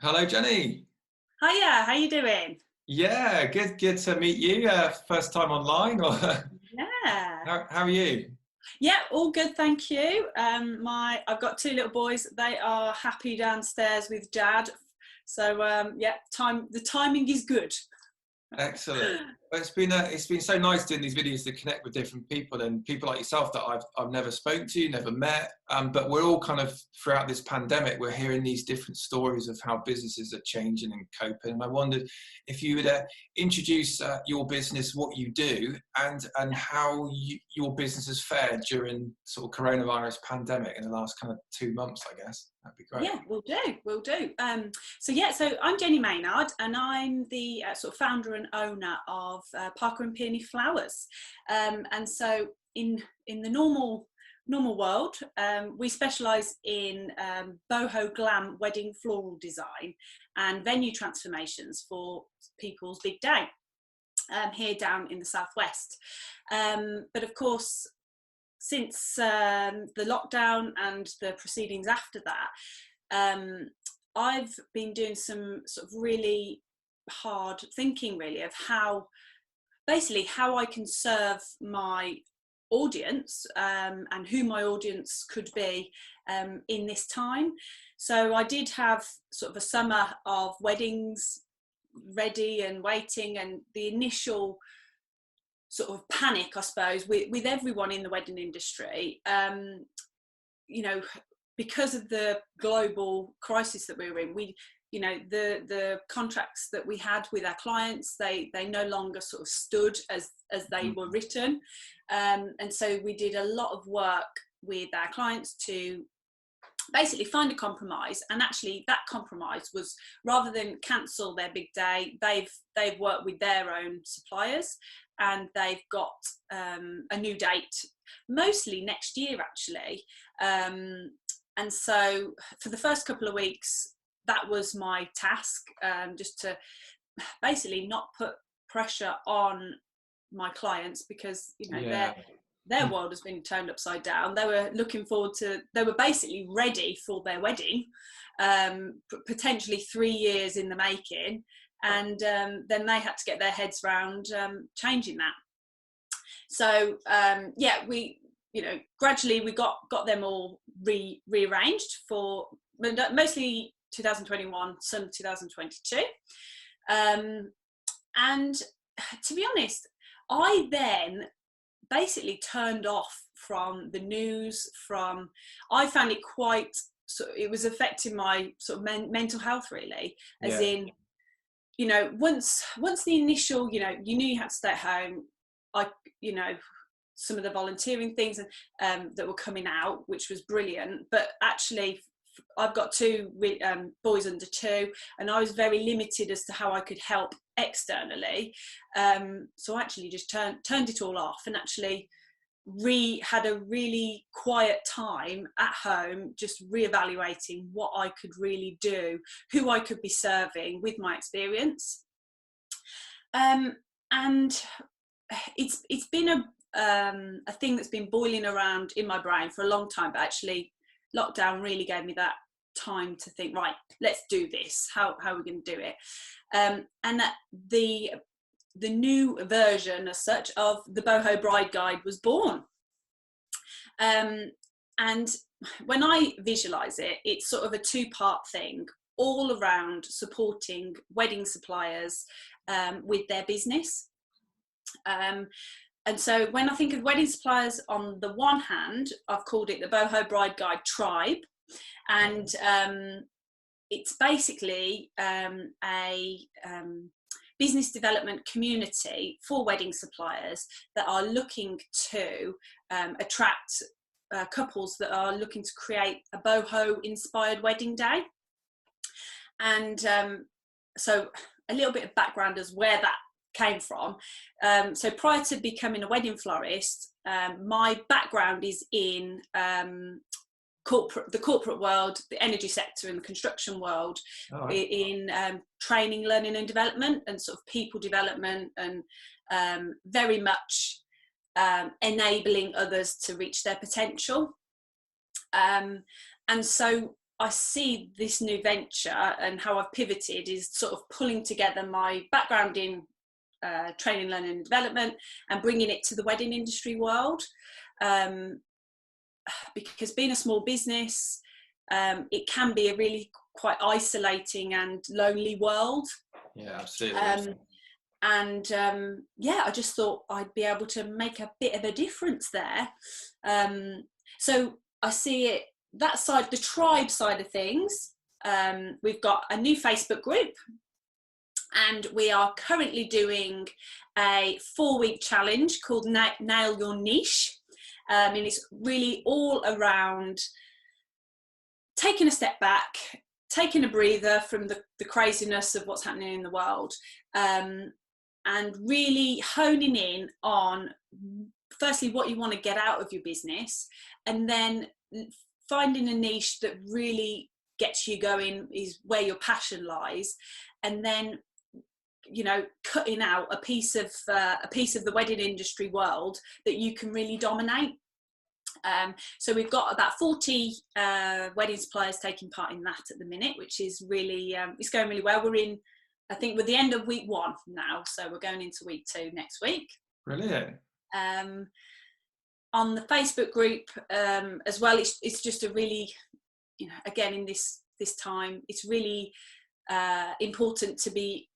Hello, Jenny. Hiya, how you doing? Yeah, good to meet you. First time online, or Yeah. how are you? Yeah, all good, thank you. I've got two little boys. They are happy downstairs with Dad. So yeah, the timing is good. Excellent. Well, it's been so nice doing these videos to connect with different people and people like yourself that I've never spoken to, never met. But we're all kind of throughout this pandemic, we're hearing these different stories of how businesses are changing and coping. And I wondered if you would introduce your business, what you do, and how your business has fared during sort of coronavirus pandemic in the last kind of 2 months, I guess. That'd be great. Yeah, we'll do. So I'm Jenny Maynard, and I'm the sort of founder and owner of Parker and Peony Flowers. And so in the normal world, we specialise in boho glam wedding floral design and venue transformations for people's big day here down in the southwest. But of course, since the lockdown and the proceedings after that, I've been doing some sort of really hard thinking, really, of how I can serve my audience and who my audience could be in this time. So I did have sort of a summer of weddings ready and waiting, and the initial sort of panic, I suppose, with everyone in the wedding industry, you know, because of the global crisis that we were in. The contracts that we had with our clients, they no longer sort of stood as they were written, and so we did a lot of work with our clients to basically find a compromise. And actually that compromise was, rather than cancel their big day, they've worked with their own suppliers, and they've got a new date, mostly next year actually. And so for the first couple of weeks, that was my task, just to basically not put pressure on my clients, because Yeah. their world has been turned upside down. They were they were basically ready for their wedding, potentially 3 years in the making, and then they had to get their heads around changing that. So yeah, we gradually we got them all rearranged for mostly 2021, some 2022, and to be honest, I then basically turned off from the news. I found it quite, so it was affecting my sort of mental health, really, as Yeah. in, once the initial, you knew you had to stay at home. I some of the volunteering things that were coming out, which was brilliant, but actually I've got two boys under 2, and I was very limited as to how I could help externally. So I actually just turned it all off, and actually had a really quiet time at home, just reevaluating what I could really do, who I could be serving with my experience. And it's been a thing that's been boiling around in my brain for a long time, but actually lockdown really gave me that time to think, right, let's do this. How are we going to do it? And that the new version, as such, of the Boho Bride Guide was born. And when I visualize it, it's sort of a 2-part thing, all around supporting wedding suppliers with their business. And so when I think of wedding suppliers, on the one hand, I've called it the Boho Bride Guide Tribe. And it's basically a business development community for wedding suppliers that are looking to attract couples that are looking to create a boho inspired wedding day. And so a little bit of background as where that came from. So prior to becoming a wedding florist, my background is in the corporate world, the energy sector, and the construction world. Oh, right. In training, learning and development, and sort of people development, and very much enabling others to reach their potential. And so I see this new venture and how I've pivoted is sort of pulling together my background in training, learning and development and bringing it to the wedding industry world. Because being a small business, it can be a really quite isolating and lonely world. Yeah, absolutely. I just thought I'd be able to make a bit of a difference there. So I see it, that side, the tribe side of things. We've got a new Facebook group, and we are currently doing a 4-week challenge called Nail Your Niche. And it's really all around taking a step back, taking a breather from the craziness of what's happening in the world, and really honing in on, firstly, what you want to get out of your business, and then finding a niche that really gets you going, is where your passion lies, and then, you know, cutting out a piece of the wedding industry world that you can really dominate. So we've got about 40 wedding suppliers taking part in that at the minute, which is really, it's going really well. We're in, I think, we're the end of week 1 now, so we're going into week 2 next week. Brilliant. On the Facebook group as well, it's just a really, you know, again, in this time, it's really important to be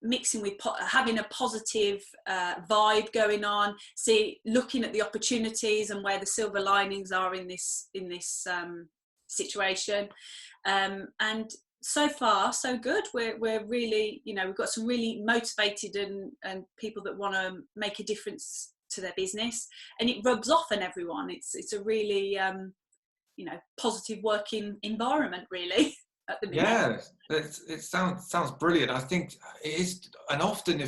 mixing with having a positive vibe going on, looking at the opportunities and where the silver linings are in this situation, and so far so good. We're really, you know, we've got some really motivated and people that want to make a difference to their business, and it rubs off on everyone. It's a really you know, positive working environment, really. At the minute. Yeah, it sounds brilliant. I think it is, and often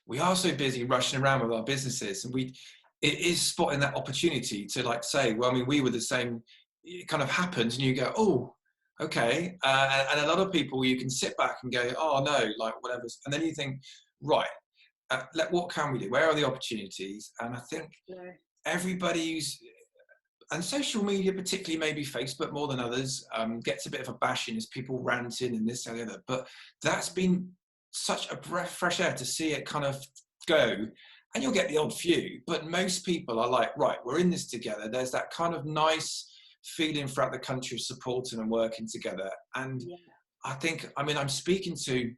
we are so busy rushing around with our businesses, and it is spotting that opportunity to, like, say, well, I mean, we were the same. It kind of happens, and you go, oh, okay, and a lot of people, you can sit back and go, oh no, like whatever, and then you think, right, what can we do? Where are the opportunities? And I think everybody's. And social media, particularly maybe Facebook more than others, gets a bit of a bashing as people ranting and this and the other. But that's been such a breath of fresh air to see it kind of go. And you'll get the odd few, but most people are like, right, we're in this together. There's that kind of nice feeling throughout the country of supporting and working together. And I think, I mean, I'm speaking to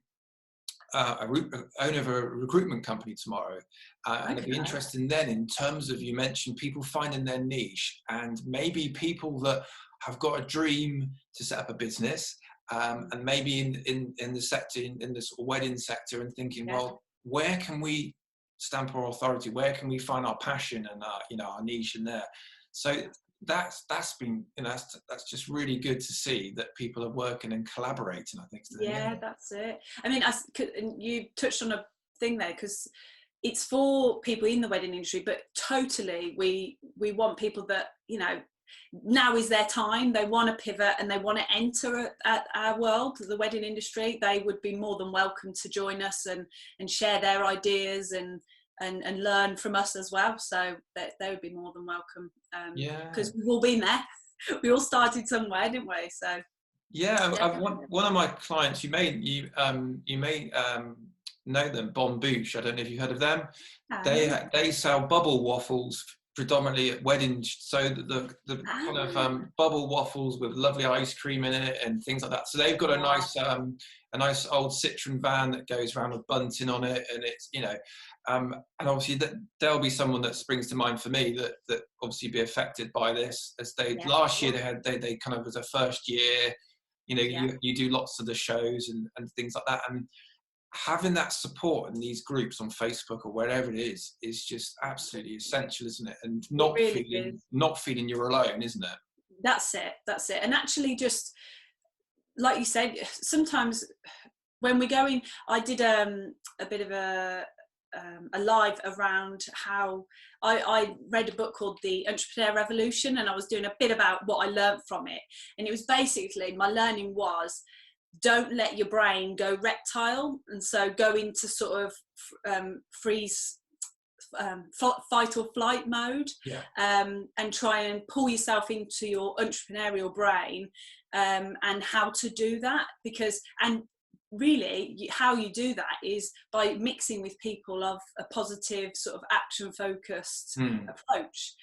owner of a recruitment company tomorrow, and it'd be interesting then, in terms of, you mentioned people finding their niche, and maybe people that have got a dream to set up a business, and maybe in the sector, in this wedding sector, and thinking, well, where can we stamp our authority? Where can we find our passion and our niche in there? So that's been, you know, that's just really good to see that people are working and collaborating, I think. That's it. I mean, you touched on a thing there, because it's for people in the wedding industry, but totally we want people that, you know, now is their time. They want to pivot and they want to enter our world, the wedding industry. They would be more than welcome to join us and share their ideas and learn from us as well. So they would be more than welcome. Because we've all been there. We all started somewhere, didn't we? So one of my clients, you may know them, Boho. I don't know if you've heard of them. They sell bubble waffles predominantly at weddings, so the kind of bubble waffles with lovely ice cream in it and things like that. So they've got a nice old Citroen van that goes around with bunting on it, and it's, you know, and obviously that there'll be someone that springs to mind for me that obviously be affected by this, as last year they kind of, was a first year, you know, you do lots of the shows and things like that, and having that support in these groups on Facebook or wherever it is just absolutely essential, isn't it? And not feeling you're alone, isn't it? That's it. And actually, just like you said, sometimes when we're going, I did a bit of a live around how I read a book called The Entrepreneur Revolution, and I was doing a bit about what I learned from it, and it was basically, my learning was, don't let your brain go reptile, and so go into sort of freeze, fight or flight mode, and try and pull yourself into your entrepreneurial brain and how to do that, because really how you do that is by mixing with people of a positive sort of action focused approach,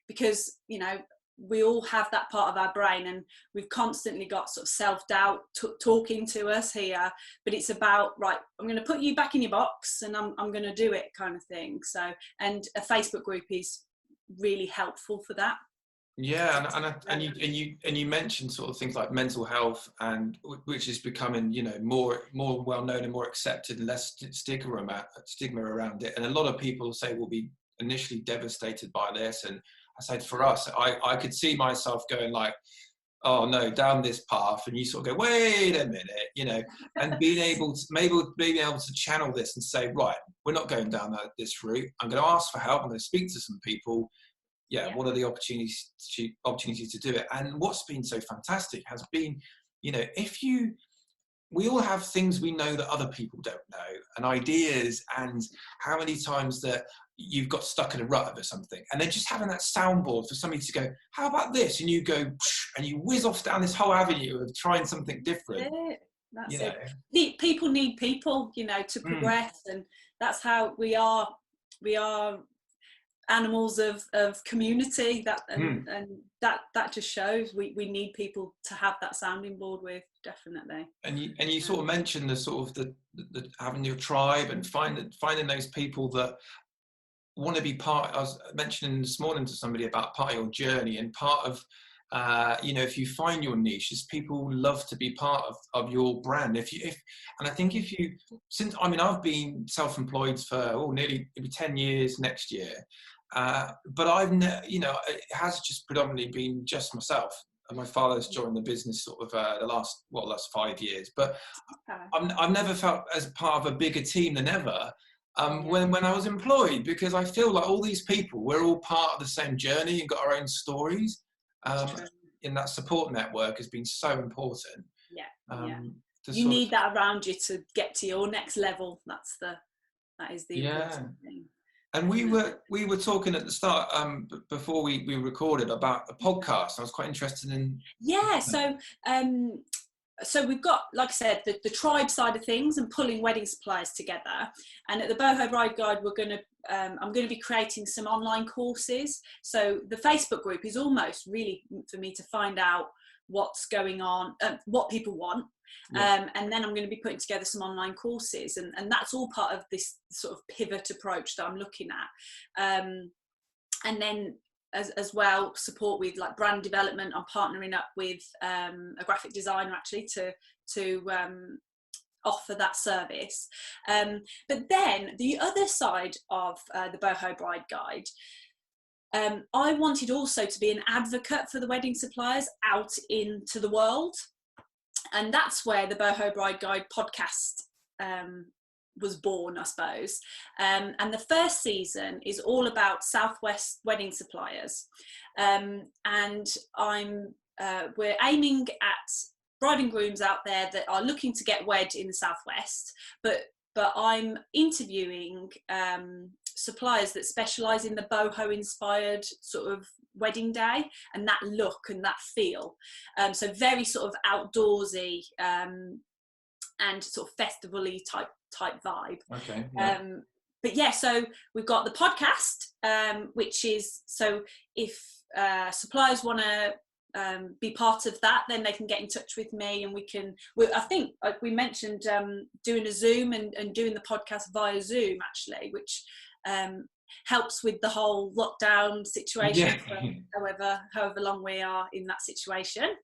because you know we all have that part of our brain and we've constantly got sort of self-doubt talking to us here, but it's about, right, I'm going to put you back in your box and I'm going to do it kind of thing. So, and a Facebook group is really helpful for that. Yeah, and you mentioned sort of things like mental health, and which is becoming, you know, more well known and more accepted, and less stigma around it. And a lot of people say will be initially devastated by this. And I said for us, I could see myself going like, oh no, down this path, and you sort of go, wait a minute, you know, and being able to channel this and say, right, we're not going down this route. I'm going to ask for help. I'm going to speak to some people. Yeah, what are the opportunities to do it? And what's been so fantastic has been, you know, we all have things we know that other people don't know, and ideas, and how many times that you've got stuck in a rut of something, and then just having that soundboard for somebody to go, how about this? And you go, and you whiz off down this whole avenue of trying something different. Yeah, that's it. People need people, you know, to progress, and that's how we are animals of community. That and that just shows we need people to have that sounding board with, definitely. And you sort of mentioned the sort of the having your tribe and finding those people that want to be part. I was mentioning this morning to somebody about part of your journey, and part of you know, if you find your niche, is people love to be part of your brand. And I think I've been self-employed for nearly 10 years next year, but I've you know, it has just predominantly been just myself. And my father's joined the business sort of the last 5 years, but I've never felt as part of a bigger team than ever. When I was employed, because I feel like all these people, we're all part of the same journey and got our own stories. In that support network has been so important. You need that around you to get to your next level. That is the important thing. And we were talking at the start, before we recorded, about a podcast. I was quite interested in. So we've got, like I said, the tribe side of things and pulling wedding suppliers together. And at the Boho Bride Guide, I'm going to be creating some online courses. So the Facebook group is almost really for me to find out what's going on, what people want. And then I'm going to be putting together some online courses. And that's all part of this sort of pivot approach that I'm looking at. And then as well, support with like brand development. I'm partnering up with a graphic designer actually to offer that service. But then the other side of the Boho Bride Guide, I wanted also to be an advocate for the wedding suppliers out into the world. And that's where the Boho Bride Guide podcast was born, I suppose. And the first season is all about Southwest wedding suppliers. And we're aiming at bride and grooms out there that are looking to get wed in the Southwest, but I'm interviewing suppliers that specialise in the boho inspired sort of wedding day and that look and that feel. So very sort of outdoorsy and sort of festival-y type vibe. Okay. But yeah, so we've got the podcast, which is, so if suppliers want to be part of that, then they can get in touch with me, and I think we mentioned doing a Zoom and doing the podcast via Zoom actually, which helps with the whole lockdown situation for however long we are in that situation.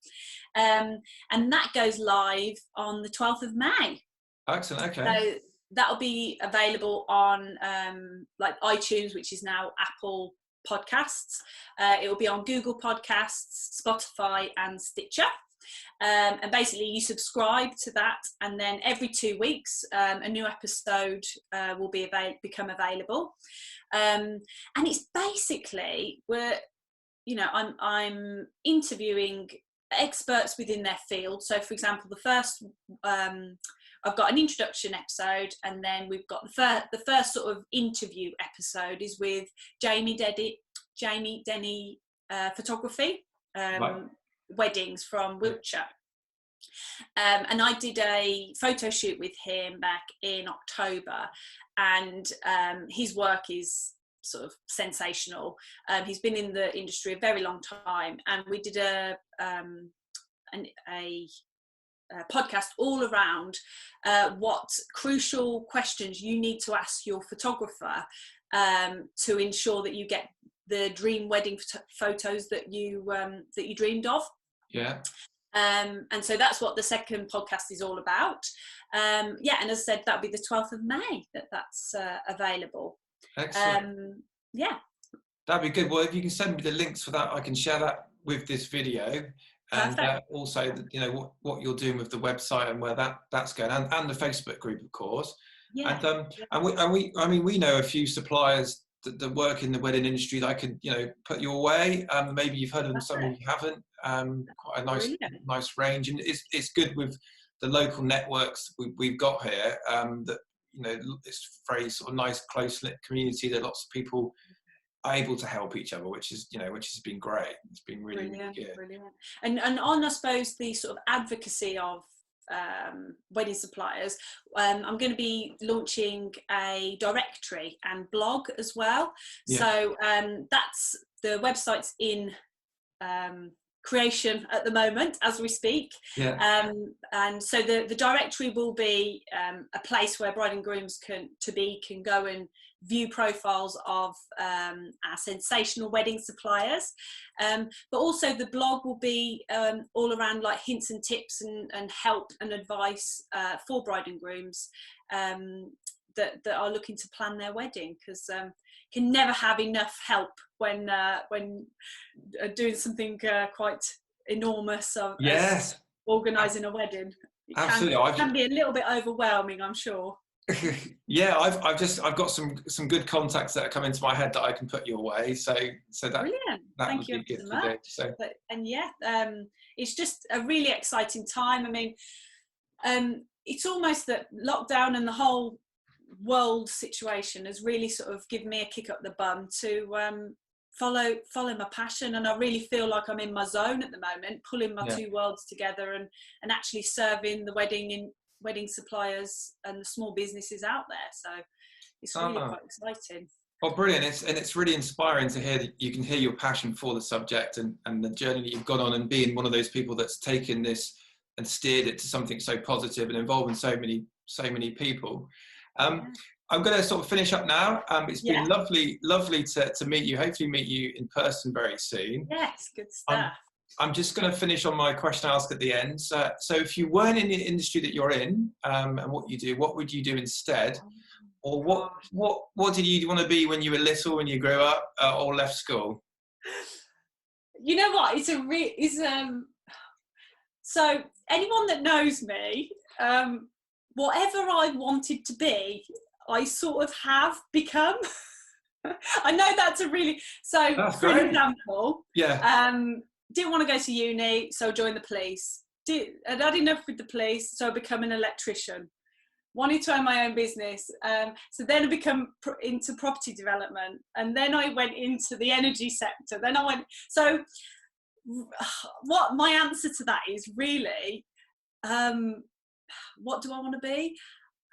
And that goes live on the 12th of May. Excellent. Okay. So that'll be available on like iTunes, which is now Apple Podcasts. It will be on Google Podcasts, Spotify and Stitcher. And basically you subscribe to that, and then every 2 weeks a new episode will become available. And it's basically I'm interviewing experts within their field. So for example, the first I've got an introduction episode, and then we've got the first sort of interview episode is with Jamie Denny photography. Right. weddings from Wiltshire. And I did a photo shoot with him back in October, and his work is sort of sensational. He's been in the industry a very long time, and we did a podcast all around what crucial questions you need to ask your photographer to ensure that you get the dream wedding photos that you dreamed of. Yeah. And so that's what the second podcast is all about. And as I said, that'll be the 12th of May that's available. Excellent. That'd be good. Well, if you can send me the links for that, I can share that with this video. And also, you know, what you're doing with the website and where that's going, and the Facebook group, of course. Yeah. And we know a few suppliers that work in the wedding industry that I could, you know, put your way. Maybe you've heard of them, some of you haven't. Quite a nice range, and it's good with the local networks we've got here. That, you know, it's very sort of nice, close-knit community that lots of people are able to help each other, which has been great. It's been really good. Brilliant. And on, I suppose, the sort of advocacy of wedding suppliers, I'm going to be launching a directory and blog as well. Yeah. So that's, the website's in creation at the moment as we speak. Yeah. And so the directory will be a place where bride and grooms can go and view profiles of our sensational wedding suppliers, but also the blog will be all around like hints and tips and help and advice for bride and grooms that are looking to plan their wedding, because can never have enough help when doing something quite enormous of organising a wedding. Absolutely. It can be a little bit overwhelming, I'm sure. Yeah, I've got some good contacts that are coming to my head that I can put your way. So that brilliant. Thank you so much. It's just a really exciting time. I mean, it's almost that lockdown and the whole world situation has really sort of given me a kick up the bum to follow my passion, and I really feel like I'm in my zone at the moment, pulling my two worlds together and actually serving the wedding suppliers and the small businesses out there. So it's really quite exciting. Oh, brilliant. It's really inspiring to hear that you can hear your passion for the subject and the journey that you've gone on, and being one of those people that's taken this and steered it to something so positive and involving so many people. I'm going to sort of finish up now. It's been lovely to meet you. Hopefully meet you in person very soon. Yes, good stuff. I'm just going to finish on my question I ask at the end. So if you weren't in the industry that you're in, and what you do, what would you do instead? Or what did you want to be when you were little, when you grew up, or left school? You know what? So anyone that knows me, whatever I wanted to be, I sort of have become. I know that's for example, didn't want to go to uni, so I joined the police. I'd had enough with the police, so I became an electrician. Wanted to own my own business, so then I become into property development, and then I went into the energy sector. So what my answer to that is really, what do I want to be?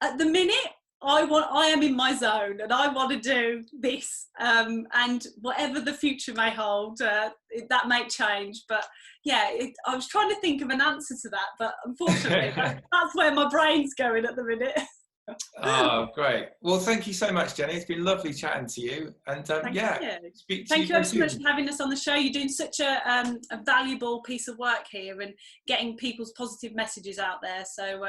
At the minute, I am in my zone, and I want to do this, and whatever the future may hold, that may change. But I was trying to think of an answer to that, but unfortunately that's where my brain's going at the minute. Oh, great. Well, thank you so much, Jenny. It's been lovely chatting to you. And thank you ever so much for having us on the show. You're doing such a valuable piece of work here and getting people's positive messages out there. So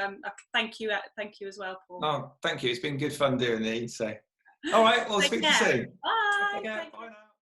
thank you as well, Paul. Oh, thank you. It's been good fun doing these. So, all right, we'll speak to you soon. Bye. Take care. Bye now.